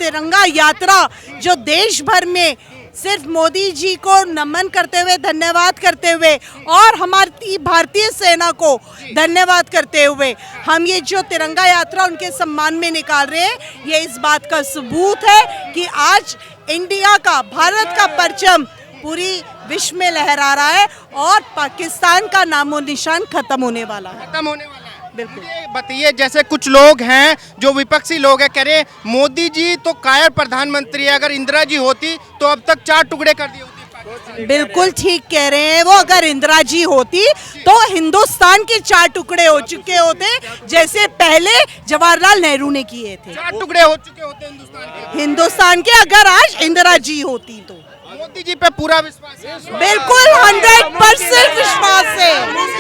तिरंगा यात्रा जो देश भर में सिर्फ मोदी जी को नमन करते हुए, धन्यवाद करते हुए और हमारी भारतीय सेना को धन्यवाद करते हुए हम ये जो तिरंगा यात्रा उनके सम्मान में निकाल रहे हैं, ये इस बात का सबूत है कि आज इंडिया का, भारत का परचम पूरी विश्व में लहरा रहा है और पाकिस्तान का नामो निशान खत्म होने वाला है। बिल्कुल। बताइए, जैसे कुछ लोग हैं जो विपक्षी लोग हैं, कह रहे मोदी जी तो कायर प्रधानमंत्री है, अगर इंदिरा जी होती तो अब तक 4 टुकड़े कर दिए होते। बिल्कुल ठीक कह रहे हैं वो। अगर इंदिरा जी होती तो हिंदुस्तान के 4 टुकड़े हो चुके होते, जैसे पहले जवाहरलाल नेहरू ने किए थे। 4 टुकड़े हो चुके होते हिंदुस्तान के अगर आज इंदिरा जी होती तो। मोदी जी पे पूरा विश्वास है? बिल्कुल 100% विश्वास है।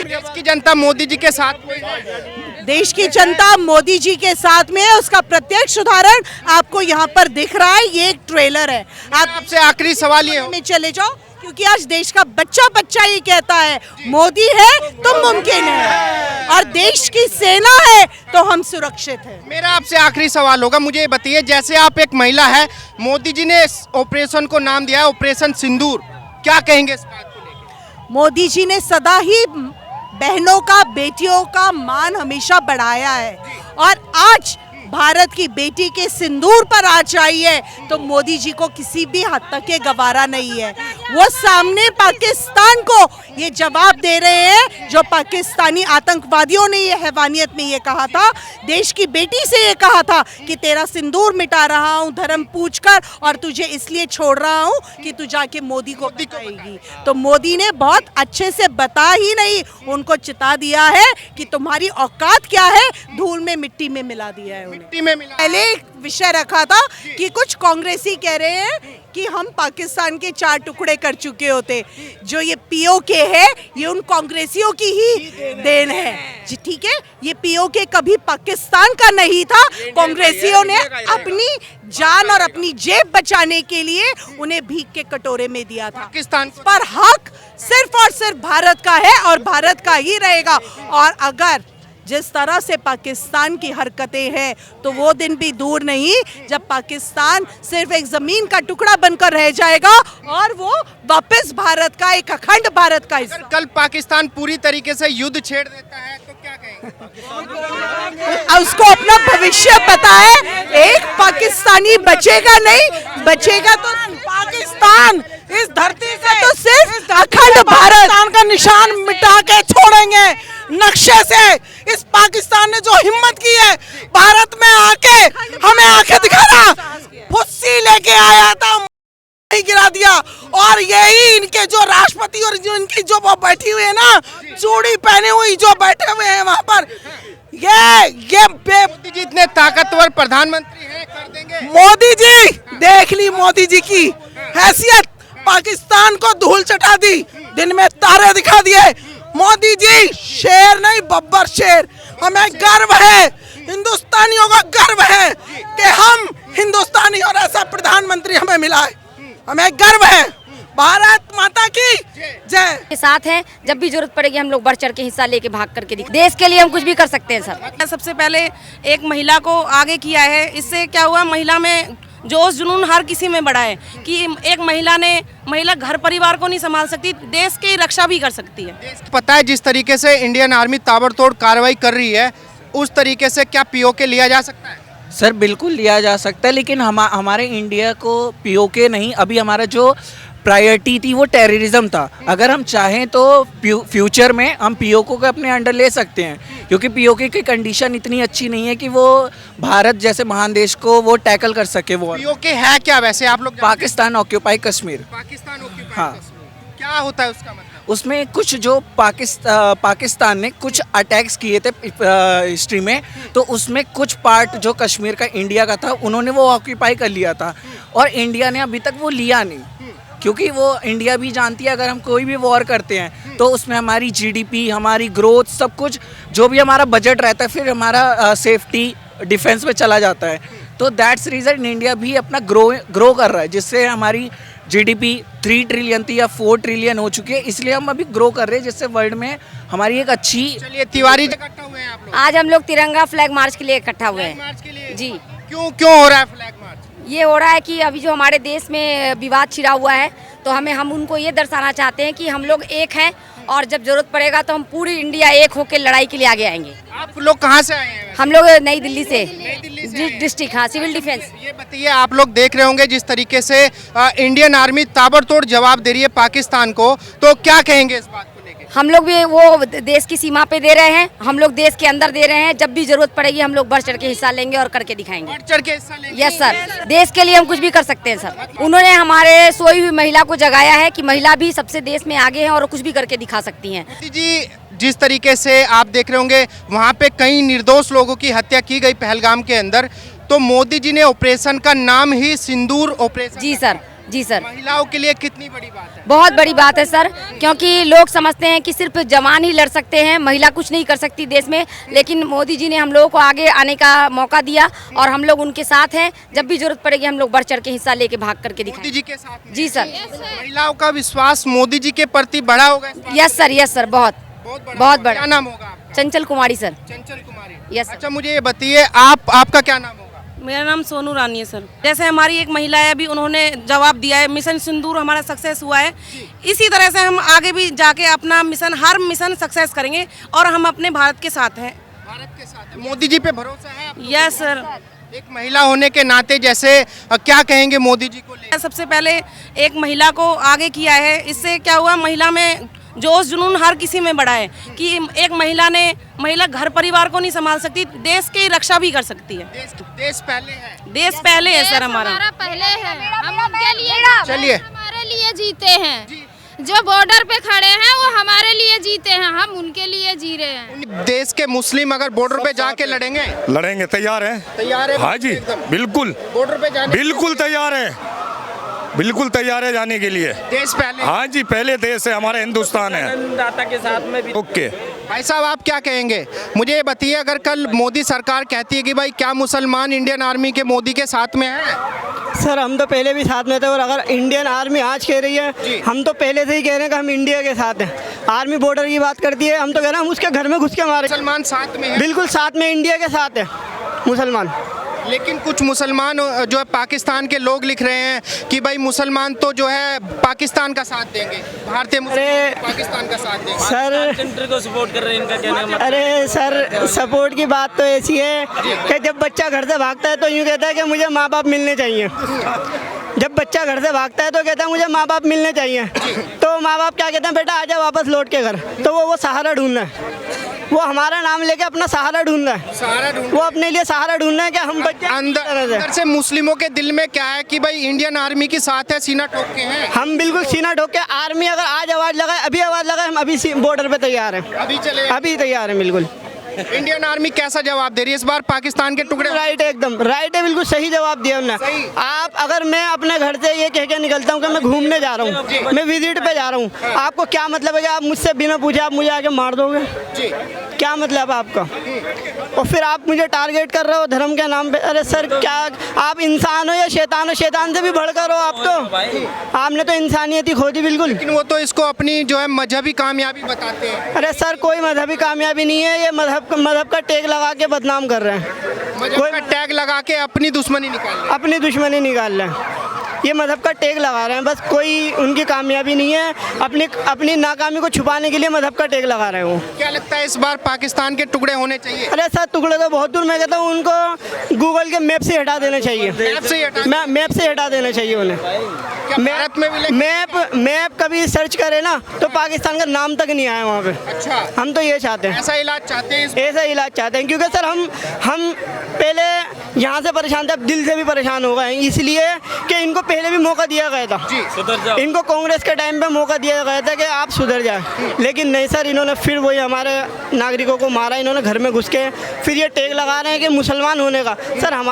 देश की जनता मोदी जी के साथ है। देश की जनता मोदी जी के साथ में है, उसका प्रत्यक्ष उदाहरण आपको यहाँ पर दिख रहा है। ये एक ट्रेलर है। आपसे आखिरी सवाल ये में चले जाओ, क्योंकि आज देश का बच्चा बच्चा ये कहता है मोदी है तो मुमकिन है और देश की सेना है तो हम सुरक्षित हैं। मेरा आपसे आखिरी सवाल होगा, मुझे बताइए, जैसे आप एक महिला है, मोदी जी ने इस ऑपरेशन को नाम दिया है ऑपरेशन सिंदूर, क्या कहेंगे इस बात को लेकर? मोदी जी ने सदा ही बहनों का, बेटियों का मान हमेशा बढ़ाया है और आज भारत की बेटी के सिंदूर पर आज आई है तो मोदी जी को किसी भी हद तक ये गवारा नहीं है। वो सामने पाकिस्तान को ये जवाब दे रहे हैं जो पाकिस्तानी आतंकवादियों ने ये हैवानियत में ये कहा था, देश की बेटी से ये कहा था कि तेरा सिंदूर मिटा रहा हूँ धर्म पूछकर और तुझे इसलिए छोड़ रहा हूँ कि तू जाके मोदी को बताएगी। तो मोदी ने बहुत अच्छे से बता ही नहीं, उनको चिता दिया है कि तुम्हारी औकात क्या है, धूल में मिट्टी में मिला दिया है। पहले एक विषय रखा था कि कुछ कांग्रेसी कह रहे हैं कि हम पाकिस्तान के 4 टुकड़े कर चुके होते। जो ये पीओके है ये उन कांग्रेसियों की ही देन है जी, ठीक है। ये पीओके कभी पाकिस्तान का नहीं था। कांग्रेसियों ने अपनी जान और अपनी जेब बचाने के लिए उन्हें भीख के कटोरे में दिया था। पाकिस्तान पर हक सिर्फ और सिर्फ भारत का है और भारत का ही रहेगा। और अगर जिस तरह से पाकिस्तान की हरकतें हैं तो वो दिन भी दूर नहीं जब पाकिस्तान सिर्फ एक जमीन का टुकड़ा बनकर रह जाएगा और वो वापस भारत का, एक अखंड भारत का हिस्सा। कल पाकिस्तान पूरी तरीके से युद्ध छेड़ देता है तो क्या कहेंगे? उसको अपना भविष्य पता है। एक पाकिस्तानी बचेगा नहीं, बचेगा तो पाकिस्तान इस धरती से तो सिर्फ अखंड भारत का निशान मिटा के छोड़ेंगे नक्शे से। इस पाकिस्तान ने जो हिम्मत की है भारत में आके हमें आंखें दिखाना, फुस्सी लेके आया था, गिरा दिया। और यही इनके जो राष्ट्रपति और जो इनकी जो वो बैठी हुई है ना, चूड़ी पहने हुई जो बैठे हुए हैं वहाँ पर, ये मोदी जी इतने ताकतवर प्रधानमंत्री हैं, कर देंगे। मोदी जी देख ली, मोदी जी की हैसियत, पाकिस्तान को धूल चटा दी, दिन में तारे दिखा दिए। मोदी जी शेर नहीं, बब्बर शेर। हमें गर्व है, हिंदुस्तानियों का गर्व है कि हम हिंदुस्तानी और ऐसा प्रधानमंत्री हमें मिला है। हमें गर्व है। भारत माता की जय। के साथ हैं, जब भी जरूरत पड़ेगी हम लोग बढ़ चढ़ के हिस्सा लेके भाग करके देश के लिए हम कुछ भी कर सकते हैं सर। सबसे पहले एक महिला को आगे किया है, इससे क्या हुआ, महिला में जोश जुनून हर किसी में बढ़ा है कि एक महिला घर परिवार को नहीं संभाल सकती, देश की रक्षा भी कर सकती है। पता है जिस तरीके से इंडियन आर्मी ताबड़तोड़ कार्रवाई कर रही है, उस तरीके से क्या पीओके लिया जा सकता है? सर बिल्कुल लिया जा सकता है, लेकिन हमारे इंडिया को पीओके नहीं, अभी हमारा जो प्रायोरिटी थी वो टेररिज्म था। अगर हम चाहें तो फ्यूचर में हम पीओके को अपने अंडर ले सकते हैं, क्योंकि पीओके की कंडीशन इतनी अच्छी नहीं है कि वो भारत जैसे महान देश को वो टैकल कर सके। वो पीओके है क्या वैसे आप लोग? पाकिस्तान ऑक्यूपाई कश्मीर। पाकिस्तान ऑक्यूपाई हाँ। कश्मीर क्या होता है उसका मतलब? उसमें कुछ जो पाकिस्तान ने कुछ अटैक्स किए थे हिस्ट्री में, तो उसमें कुछ पार्ट जो कश्मीर का इंडिया का था उन्होंने वो ऑक्यूपाई कर लिया था और इंडिया ने अभी तक वो लिया नहीं, क्योंकि वो इंडिया भी जानती है अगर हम कोई भी वॉर करते हैं तो उसमें हमारी जीडीपी, हमारी ग्रोथ, सब कुछ जो भी हमारा बजट रहता है फिर हमारा सेफ्टी डिफेंस में चला जाता है। तो दैट्स रीज़न इंडिया भी अपना ग्रो कर रहा है, जिससे हमारी जीडीपी 3 ट्रिलियन थी या 4 ट्रिलियन हो चुकी है, इसलिए हम अभी ग्रो कर रहे हैं, जिससे वर्ल्ड में हमारी एक अच्छी। चलिए, तिवारी इकट्ठा हुए हैं आप लोग? आज हम लोग तिरंगा फ्लैग मार्च के लिए इकट्ठा हुए हैं। मार्च के लिए जी। क्यों हो रहा है फ्लैग मार्च? ये हो रहा है कि अभी जो हमारे देश में विवाद छिड़ा हुआ है, तो हम उनको ये दर्शाना चाहते हैं कि हम लोग एक हैं और जब जरूरत पड़ेगा तो हम पूरी इंडिया एक होकर लड़ाई के लिए आगे आएंगे। आप लोग कहाँ से आए हैं? हम लोग नई दिल्ली से डिस्ट्रिक्ट, हाँ, सिविल डिफेंस। ये बताइए, आप लोग देख रहे होंगे जिस तरीके से इंडियन आर्मी ताबड़तोड़ जवाब दे रही है पाकिस्तान को, तो क्या कहेंगे इस बात को लेके? हम लोग भी वो देश की सीमा पे दे रहे हैं, हम लोग देश के अंदर दे रहे हैं। जब भी जरूरत पड़ेगी हम लोग बढ़ चढ़ के हिस्सा लेंगे और करके दिखाएंगे। बढ़ चढ़ के हिस्सा लेंगे? यस सर, देश के लिए हम कुछ भी कर सकते हैं सर। उन्होंने हमारे सोई हुई महिला को जगाया है कि महिला भी सबसे देश में आगे है और कुछ भी करके दिखा सकती हैं। मोदी जी, जिस तरीके से आप देख रहे होंगे वहाँ पे कई निर्दोष लोगों की हत्या की गई पहलगाम के अंदर, तो मोदी जी ने ऑपरेशन का नाम ही सिंदूर ऑपरेशन। जी सर, जी सर। महिलाओं के लिए कितनी बड़ी बात है? बहुत बड़ी बात है सर, क्योंकि लोग समझते हैं कि सिर्फ जवान ही लड़ सकते हैं, महिला कुछ नहीं कर सकती देश में। लेकिन मोदी जी ने हम लोगों को आगे आने का मौका दिया और हम लोग उनके साथ हैं। जब भी जरूरत पड़ेगी हम लोग बढ़ चढ़ के हिस्सा लेके भाग करके दिखाएंगे। मोदी जी के साथ में? जी सर। महिलाओं का विश्वास मोदी जी के प्रति बढ़ा होगा? यस सर, यस सर, बहुत बहुत बड़ा। क्या नाम होगा आपका? चंचल कुमारी सर। चंचल कुमारी। यस। अच्छा, मुझे ये बताइए, आपका क्या नाम होगा? मेरा नाम सोनू रानी है सर। जैसे हमारी एक महिला है, अभी उन्होंने जवाब दिया है, मिशन सिंदूर हमारा सक्सेस हुआ है। इसी तरह से हम आगे भी जाके अपना मिशन, हर मिशन सक्सेस करेंगे और हम अपने भारत के साथ हैं। भारत के साथ है। मोदी जी पे भरोसा है आपको? Yes sir. एक महिला होने के नाते जैसे क्या कहेंगे मोदी जी को ले? सबसे पहले एक महिला को आगे किया है, इससे क्या हुआ, महिला में जोश जुनून हर किसी में बढ़ा है कि एक महिला घर परिवार को नहीं संभाल सकती, देश की रक्षा भी कर सकती है। देश पहले है। देश पहले है सर हमारा पहले है, हम उनके लिए, चलिए, हमारे लिए जीते हैं। जो बॉर्डर पे खड़े हैं वो हमारे लिए जीते हैं, हम उनके लिए जी रहे हैं। देश के मुस्लिम अगर बॉर्डर पे जाके लड़ेंगे? लड़ेंगे, तैयार हैं। तैयार है? हाँ जी, बिल्कुल बॉर्डर पे जाने बिल्कुल तैयार है, बिल्कुल तैयार है जाने के लिए। देश पहले? हाँ जी, पहले देश है, हमारा हिंदुस्तान है। दाता के साथ में भी। ओके भाई साहब, आप क्या कहेंगे? मुझे ये बताइए, अगर कल मोदी सरकार कहती है कि भाई क्या मुसलमान इंडियन आर्मी के मोदी के साथ में है? सर, हम तो पहले भी साथ में थे और अगर इंडियन आर्मी आज कह रही है, हम तो पहले से ही कह रहे हैं कि हम इंडिया के साथ हैं। आर्मी बॉर्डर की बात करती है, हम तो कह रहे हैं हम उसके घर में घुस के मारे। मुसलमान साथ में है? बिल्कुल साथ में, इंडिया के साथ है मुसलमान। लेकिन कुछ मुसलमान जो है पाकिस्तान के लोग लिख रहे हैं कि भाई मुसलमान तो जो है पाकिस्तान का साथ देंगे, भारतीय मुसलमान पाकिस्तान का साथ देंगे। सर, कंट्री को सपोर्ट कर रहे हैं, इनका कहना। अरे सर, सपोर्ट की बात तो ऐसी है कि जब बच्चा घर से भागता है तो यूँ कहता है कि मुझे माँ बाप मिलने चाहिए। जब बच्चा घर से भागता है तो कहता है मुझे माँ बाप मिलने चाहिए, तो माँ बाप क्या कहते हैं, बेटा आजा वापस लौट के घर। तो वो सहारा ढूंढना है, वो हमारा नाम लेके अपना सहारा ढूंढना है। सहारा ढूंढ, वो अपने लिए सहारा ढूंढना है कि हम बच्चे अंदर से मुस्लिमों के दिल में क्या है कि भाई इंडियन आर्मी के साथ है, सीना ठोक के हैं। हम बिल्कुल सीना ठोक के, आर्मी अगर आज आवाज लगाए, अभी आवाज लगाए, हम अभी बॉर्डर पे तैयार हैं, अभी चले, अभी तैयार हैं बिल्कुल। इंडियन आर्मी कैसा जवाब दे रही है इस बार पाकिस्तान के टुकड़े? राइट है, एकदम राइट है, बिल्कुल सही जवाब दिया उन्होंने। आप, अगर मैं अपने घर से ये कह के निकलता हूँ कि मैं घूमने जा रहा हूँ, मैं विजिट पे जा रहा हूँ, आपको क्या मतलब है कि आप मुझसे बिना पूछे आप मुझे आके मार दोगे? क्या मतलब है आपका? और फिर आप मुझे टारगेट कर रहे हो धर्म के नाम पे। अरे सर, क्या आप इंसान हो या शैतान हो? शैतान से भी बढ़कर हो आप तो। आपने तो इंसानियत ही खो दी बिल्कुल। लेकिन वो तो इसको अपनी जो है मजहबी कामयाबी बताते हैं। अरे सर, कोई मजहबी कामयाबी नहीं है, ये मजहब का टैग लगा के बदनाम कर रहे हैं। मजहब का टैग लगा के अपनी दुश्मनी निकाल रहे हैं। अपनी दुश्मनी निकाल रहे हैं, ये मजहब का टैग लगा रहे हैं, बस कोई उनकी कामयाबी नहीं है, अपनी नाकामी को छुपाने के लिए मजहब का टैग लगा रहे हैं वो। क्या लगता है इस बार पाकिस्तान के टुकड़े होने चाहिए? अरे सर, टुकड़े तो बहुत दूर, मैं कहता हूँ उनको गूगल के मैप से हटा देना चाहिए। मैप से हटा देना चाहिए उन्हें। भारत में भी मैप कभी सर्च करे ना तो पाकिस्तान का नाम तक नहीं आया वहाँ पे। अच्छा, हम तो ये चाहते हैं, ऐसा इलाज चाहते हैं? ऐसा इलाज चाहते हैं, क्योंकि सर हम पहले यहाँ से परेशान थे, अब दिल से भी परेशान हो गए हैं, इसलिए कि इनको पहले भी मौका दिया गया था। इनको कांग्रेस के टाइम पे मौका दिया गया था कि आप सुधर जाए, लेकिन नहीं सर, इन्होंने फिर वही हमारे नागरिकों को मारा, इन्होंने घर में घुस के फिर ये टैग लगा रहे हैं कि मुसलमान होने का। सर